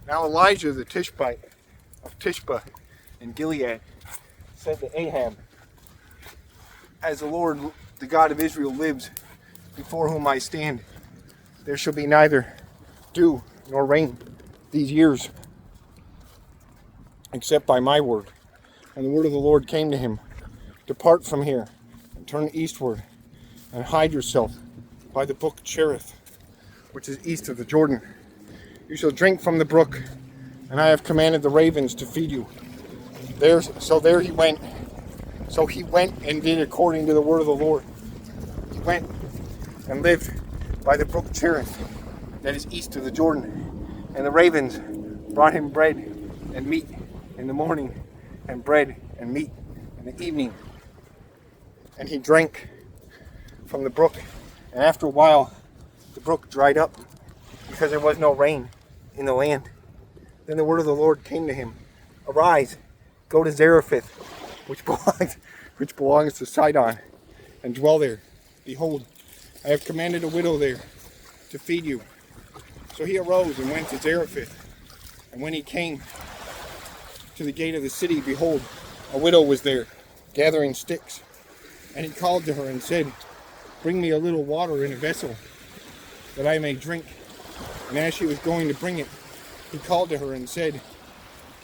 Now Elijah the Tishbite of Tishba in Gilead said to Ahab, as the Lord, the God of Israel, lives, before whom I stand, there shall be neither dew nor rain these years, except by my word. And the word of the Lord came to him, depart from here, and turn eastward, and hide yourself by the brook Cherith, which is east of the Jordan. You shall drink from the brook, and I have commanded the ravens to feed you. There he went. So he went and did according to the word of the Lord. He went and lived by the brook Cherith, that is east of the Jordan. And the ravens brought him bread and meat in the morning, and bread and meat in the evening. And he drank from the brook. And after a while, the brook dried up, because there was no rain in the land. Then the word of the Lord came to him, arise, go to Zarephath, which belongs to Sidon, and dwell there. Behold, I have commanded a widow there to feed you. So he arose and went to Zarephath. And when he came to the gate of the city, behold, a widow was there, gathering sticks. And he called to her and said, bring me a little water in a vessel, that I may drink. And as she was going to bring it, he called to her and said,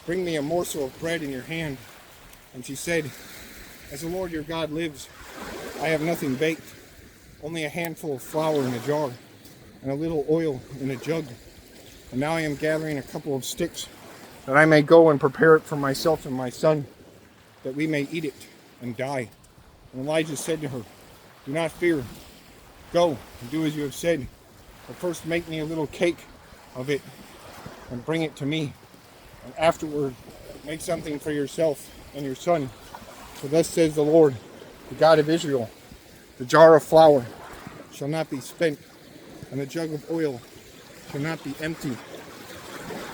bring me a morsel of bread in your hand. And she said, as the Lord your God lives, I have nothing baked, only a handful of flour in a jar, and a little oil in a jug. And now I am gathering a couple of sticks, that I may go and prepare it for myself and my son, that we may eat it and die. And Elijah said to her, do not fear. Go and do as you have said, but first make me a little cake of it and bring it to me, and afterward make something for yourself and your son. For thus says the Lord, the God of Israel, the jar of flour shall not be spent, and the jug of oil shall not be empty,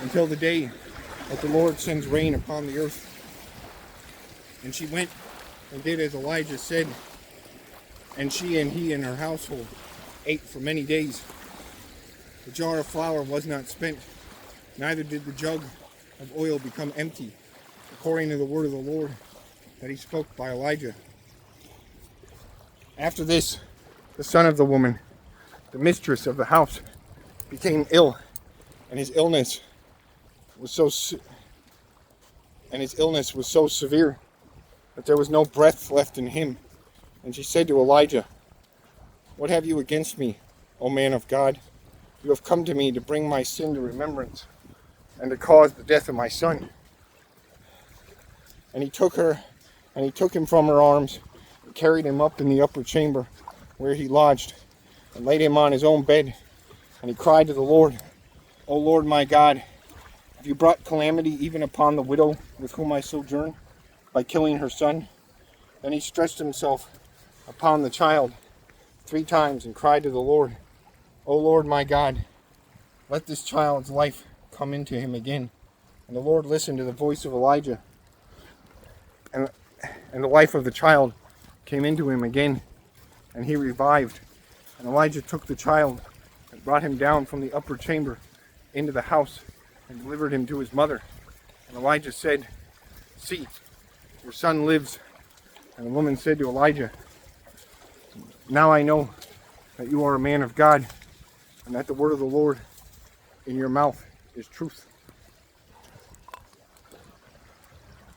until the day that the Lord sends rain upon the earth. And she went and did as Elijah said, and she and he and her household ate for many days. The jar of flour was not spent, neither did the jug of oil become empty, according to the word of the Lord that he spoke by Elijah. After this, the son of the woman, the mistress of the house, became ill, and his illness was so severe that there was no breath left in him. And she said to Elijah, what have you against me, O man of God? You have come to me to bring my sin to remembrance, and to cause the death of my son. And he took him from her arms, and carried him up in the upper chamber where he lodged, and laid him on his own bed. And he cried to the Lord, O Lord my God, have you brought calamity even upon the widow with whom I sojourn, by killing her son? Then he stretched himself upon the child 3 times, and cried to the Lord, O Lord my God, let this child's life come into him again. And the Lord listened to the voice of Elijah, and the life of the child came into him again, and he revived. And Elijah took the child and brought him down from the upper chamber into the house, and delivered him to his mother. And Elijah said, see, your son lives. And the woman said to Elijah, now I know that you are a man of God, and that the word of the Lord in your mouth is truth.